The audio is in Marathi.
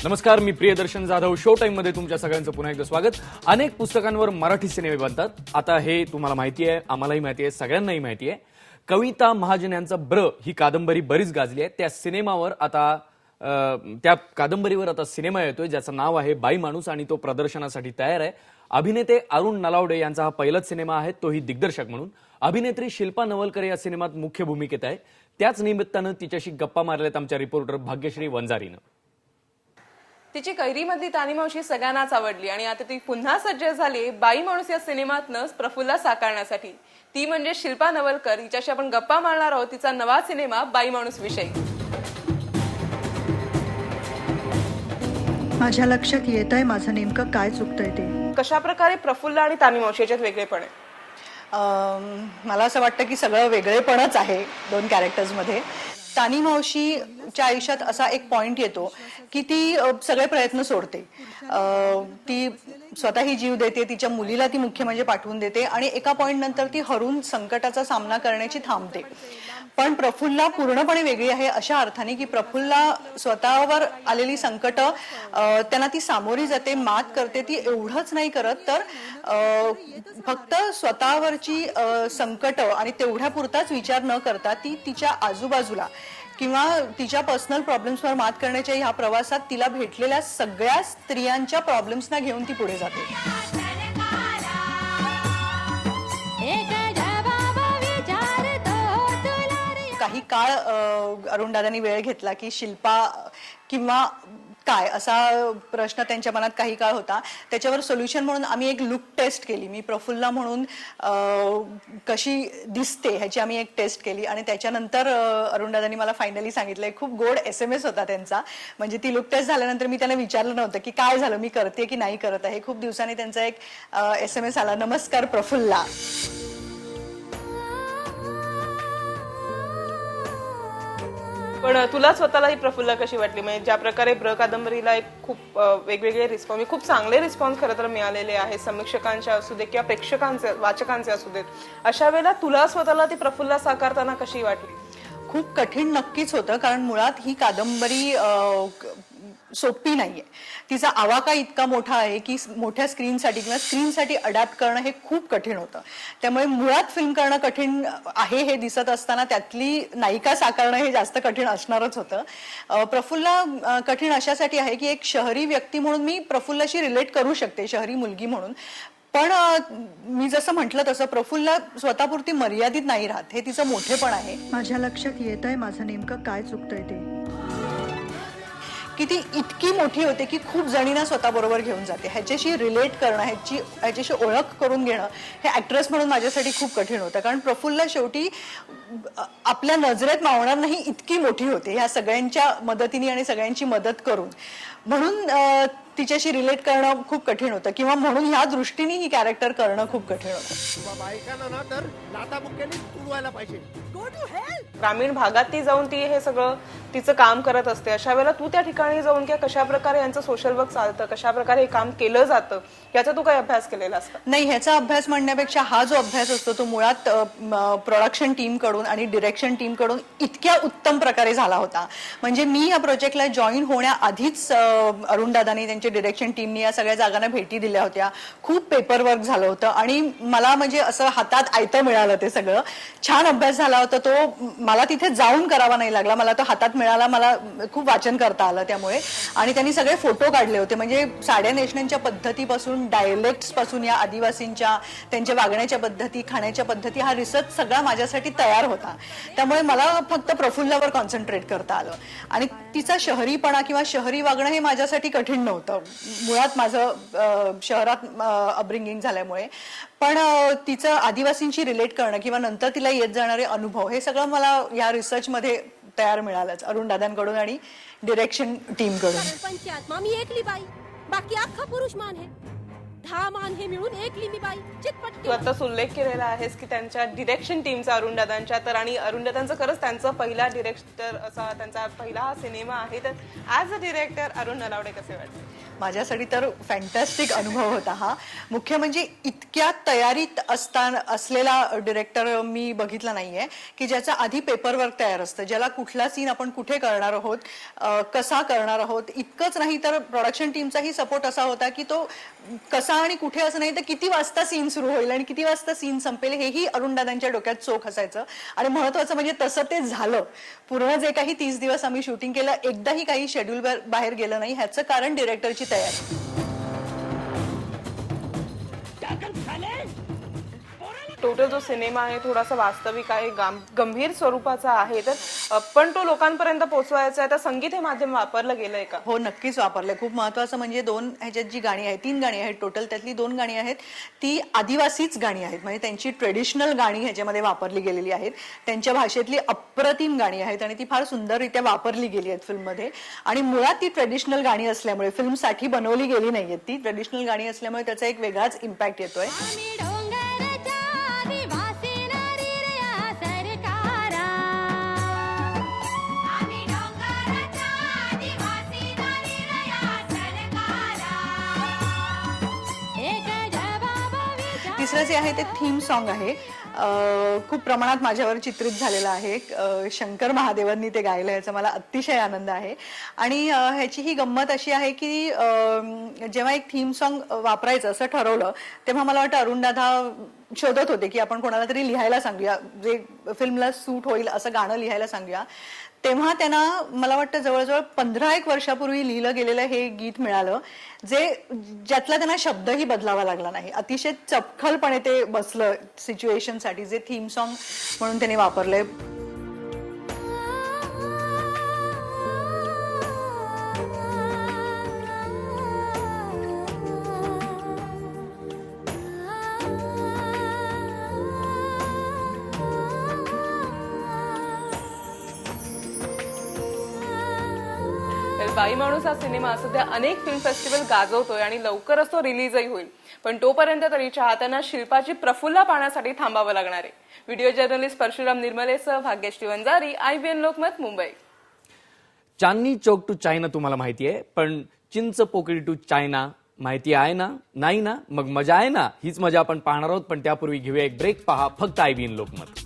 नमस्कार, मी प्रियदर्शन जाधव. शो टाइम मध्ये तुमच्या सगळ्यांचं पुन्हा एकदा स्वागत. अनेक पुस्तकांवर मराठी सिनेमे बनतात. आता हे तुम्हाला माहिती आहे, आम्हालाही माहिती आहे, सगळ्यांनाही माहिती आहे. कविता महाजन यांचा ब्र ही कादंबरी बरीच गाजली आहे. त्या कादंबरीवर आता सिनेमा येतोय ज्याचं नाव आहे बाई माणूस आणि तो प्रदर्शनासाठी तयार आहे. अभिनेते अरुण नलावडे यांचा हा पहिलाच सिनेमा आहे, तोही दिग्दर्शक म्हणून. अभिनेत्री शिल्पा नवलकर या सिनेमात मुख्य भूमिकेत आहे. त्याच निमित्तानं तिच्याशी गप्पा मारल्यात आमच्या रिपोर्टर भाग्यश्री वंजारीनं. तिची कैरीमधली तानी मावशी सगळ्यांनाच आवडली आणि आता ती पुन्हा सज्ज झाली बाई माणूस या सिनेमातनं प्रफुल्ला साकारण्यासाठी. ती म्हणजे शिल्पा नवलकर. हिच्याशी आपण गप्पा मारणार आहोत तिचा नवा सिनेमा बाई माणूस विषयी. माझ्या लक्षात येतंय माझं नेमकं काय चुकतंय ते. कशा प्रकारे प्रफुल्ला आणि तानी मावशी याच्यात वेगळेपण आहे? मला असं वाटतं की सगळं वेगळेपणच आहे दोन कॅरेक्टर्समध्ये. तानी मावशीच्या आयुष्यात असा एक पॉइंट येतो की ती सगळे प्रयत्न सोडते. ती स्वतःही जीव देते, तिच्या मुलीला ती मुख्य म्हणजे पाठवून देते आणि एका पॉइंट नंतर ती हरून संकटाचा सामना करण्याची थांबते. पण प्रफुल्ला पूर्णपणे वेगळी आहे अशा अर्थाने की प्रफुल्ला स्वतःवर आलेली संकट त्यांना ती सामोरी जाते, मात करते. ती एवढंच नाही करत तर फक्त स्वतःवरची संकट आणि तेवढ्या पुरताच विचार न करता ती तिच्या आजूबाजूला किंवा तिच्या पर्सनल प्रॉब्लेम्सवर मात करण्याच्या ह्या प्रवासात तिला भेटलेल्या सगळ्या स्त्रियांच्या प्रॉब्लेम्सना घेऊन ती पुढे जाते. काही काळ अरुणदादांनी वेळ घेतला की शिल्पा किंवा काय असा प्रश्न त्यांच्या मनात काही काळ होता. त्याच्यावर सोल्युशन म्हणून आम्ही एक लुक टेस्ट केली. मी प्रफुल्ला म्हणून कशी दिसते ह्याची आम्ही एक टेस्ट केली आणि त्याच्यानंतर अरुणदादांनी मला फायनली सांगितलंय. खूप गोड SMS होता त्यांचा. म्हणजे ती लुक टेस्ट झाल्यानंतर मी त्यांना विचारलं नव्हतं की काय झालं, मी करते की नाही करत आहे. खूप दिवसांनी त्यांचा एक SMS आला, नमस्कार प्रफुल्ला. पण तुला स्वतःला ही प्रफुल्ला कशी वाटली? म्हणजे ज्या प्रकारे ब्र कादंबरीला एक खूप वेगवेगळे रिस्पॉन्स, खूप चांगले रिस्पॉन्स खरं तर मिळालेले आहे, समीक्षकांचे असू दे किंवा प्रेक्षकांचे वाचकांचे असू देत. अशा वेळेला तुला स्वतःला ती प्रफुल्ला साकारताना कशी वाटली? खूप कठीण नक्कीच होतं, कारण मुळात ही कादंबरी सोपी नाहीये. तिचा आवाका इतका मोठा आहे की मोठ्या स्क्रीनसाठी किंवा स्क्रीनसाठी अडॅप्ट करणं हे खूप कठीण होतं. त्यामुळे मुळात फिल्म करणं कठीण आहे हे दिसत असताना त्यातली नायिका साकारणं हे जास्त कठीण असणारच होतं. प्रफुल्ला कठीण अशासाठी आहे की एक शहरी व्यक्ती म्हणून मी प्रफुल्लाशी रिलेट करू शकते, शहरी मुलगी म्हणून. पण मी जसं म्हटलं तसं प्रफुल्ला स्वतःपुरती मर्यादित नाही राहत, हे तिचं मोठेपण आहे. माझ्या लक्षात येतंय माझं नेमकं काय चुकतंय ते. की ती इतकी मोठी होते की खूप जणींना स्वतःबरोबर घेऊन जाते. ह्याच्याशी रिलेट करणं, ह्याच्याशी ओळख करून घेणं हे ऍक्ट्रेस म्हणून माझ्यासाठी खूप कठीण होतं. कारण प्रफुल्ला शेवटी आपल्या नजरेत मावणार नाही इतकी मोठी होते ह्या सगळ्यांच्या मदतीने आणि सगळ्यांची मदत करून. म्हणून तिच्याशी रिलेट करणं खूप कठीण होतं किंवा म्हणून ह्या दृष्टीने ही कॅरेक्टर करणं खूप कठीण होतं. ग्रामीण भागात ती जाऊन ती हे सगळं तिचं काम करत असते. अशा वेळेला तू त्या ठिकाणी जाऊन किंवा कशा प्रकारे यांचं सोशल वर्क चालतं, कशा प्रकारे हे काम केलं जातं, याचा तू काही अभ्यास केलेला असता? नाही, ह्याचा अभ्यास म्हणण्यापेक्षा हा जो अभ्यास असतो तो मुळात प्रोडक्शन टीम कडून आणि डिरेक्शन टीम कडून इतक्या उत्तम प्रकारे झाला होता. म्हणजे मी या प्रोजेक्टला जॉईन होण्याआधीच अरुणदादांनी त्यांच्या डिरेक्शन टीमनी या सगळ्या जागांना भेटी दिल्या होत्या. खूप पेपर वर्क झालं होतं आणि मला म्हणजे असं हातात आयतं मिळालं. ते सगळं छान अभ्यास झाला होता. तो मला तिथे जाऊन करावा नाही लागला, मला तो हातात मिळाला. मला खूप वाचन करता आलं त्यामुळे. आणि त्यांनी सगळे फोटो काढले होते. म्हणजे साड्या नेसण्याच्या पद्धतीपासून डायलेक्ट्स पासून या आदिवासींच्या त्यांच्या वागण्याच्या पद्धती, खाण्याच्या पद्धती, हा रिसर्च सगळा माझ्यासाठी तयार होता. त्यामुळे मला फक्त प्रफुल्लावर कॉन्सन्ट्रेट करता आलं. आणि तिचा शहरीपणा किंवा शहरी वागणं हे माझ्यासाठी कठीण नव्हतं. मुळात माझं शहरात अपब्रिंगिंग झाल्यामुळे. पण तिचं आदिवासींशी रिलेट करणं किंवा नंतर तिला येत जाणारे अनुभव हे सगळं मला या रिसर्चमध्ये तयार मिळालंच अरुणदादांकडून आणि डिरेक्शन टीम कडून. मी एकली बाई, बाकी अख्खा पुरुष मान आहे. 10 मान हे मिळून एकली मी बाई. चिटपट. तू आताच उल्लेख केलेला आहेस की त्यांच्या डिरेक्शन टीमचा अरुणदादांच्या, तर आणि अरुणदादांचं खरंच त्यांचा पहिला डिरेक्टर असा त्यांचा पहिला हा सिनेमा आहे. तर as a director Arun Nalawade कसे वाटते? माझ्यासाठी तर फॅन्टॅस्टिक अनुभव होता हा. मुख्य म्हणजे इतक्या तयारीत असलेला डिरेक्टर मी बघितला नाहीये की ज्याचा आधी पेपरवर्क तयार असतं, ज्याला कुठला सीन आपण कुठे करणार आहोत, कसा करणार आहोत. इतकंच नाही तर प्रोडक्शन टीमचाही सपोर्ट असा होता की तो कसा आणि कुठे असं नाही तर किती वाजता सीन सुरू होईल आणि किती वाजता सीन संपेल हेही अरुणदादांच्या डोक्यात चोख असायचं. आणि महत्वाचं म्हणजे तसं ते झालं. पूर्ण जे काही 30 दिवस आम्ही शूटिंग केलं, एकदाही काही शेड्यूल बाहेर गेलं नाही. ह्याचं कारण डिरेक्टरची तयारी. टोटल जो सिनेमा आहे थोडासा वास्तविक आहे, गंभीर स्वरूपाचा आहे, तर पण तो लोकांपर्यंत पोहोचवायचा आहे तर संगीत हे माध्यम वापरलं गेलंय का? हो, नक्कीच वापरलंय. खूप महत्वाचं म्हणजे ह्याच्यात जी गाणी आहेत, 3 गाणी आहेत टोटल, त्यातली 2 गाणी आहेत ती आदिवासीच गाणी आहेत. म्हणजे त्यांची ट्रेडिशनल गाणी ह्याच्यामध्ये वापरली गेलेली आहेत. त्यांच्या भाषेतली अप्रतिम गाणी आहेत आणि ती फार सुंदररित्या वापरली गेली आहेत फिल्ममध्ये. आणि मुळात ती ट्रेडिशनल गाणी असल्यामुळे, फिल्मसाठी बनवली गेली नाहीयेत, ती ट्रेडिशनल गाणी असल्यामुळे त्याचा एक वेगळाच इम्पॅक्ट येतोय. तिसरं जे आहे ते थीम सॉन्ग आहे. खूप प्रमाणात माझ्यावर चित्रित झालेलं आहे. शंकर महादेवांनी ते गायलं, याचा मला अतिशय आनंद आहे. आणि ह्याची ही गंमत अशी आहे की जेव्हा एक थीम सॉन्ग वापरायचं असं ठरवलं तेव्हा मला वाटतं अरुणदादा शोधत होते की आपण कोणाला तरी लिहायला सांगूया, जे फिल्मला सूट होईल असं गाणं लिहायला सांगूया. तेव्हा त्यांना मला वाटतं जवळजवळ 15-1 वर्षापूर्वी लिहिलं गेलेलं हे गीत मिळालं, ज्यातला त्यांना शब्दही बदलावा लागला नाही. अतिशय चपखलपणे ते बसलं सिच्युएशनसाठी, जे थीम सॉन्ग म्हणून त्यांनी वापरलंय. बाई माणूस हा सिनेमा सध्या अनेक फिल्म फेस्टिवल गाजवतोय आणि लवकरच तो रिलीजही होईल. पण तोपर्यंत तरी चाहत्यांना शिल्पाची प्रफुल्ला पाहण्यासाठी थांबावं लागणार आहे. व्हिडिओ जर्नलिस्ट परशुराम निर्मलेसह Bhagyashree Vanjari, IBN Lokmat, Mumbai. Chandni Chowk to China तुम्हाला माहिती आहे, पण चिंच पोकळी टू चायना माहिती आहे ना? नाही ना? मग मजा आहे ना? हीच मजा आपण पाहणार आहोत. पण त्यापूर्वी घेऊया एक ब्रेक. पहा फक्त IBN लोकमत.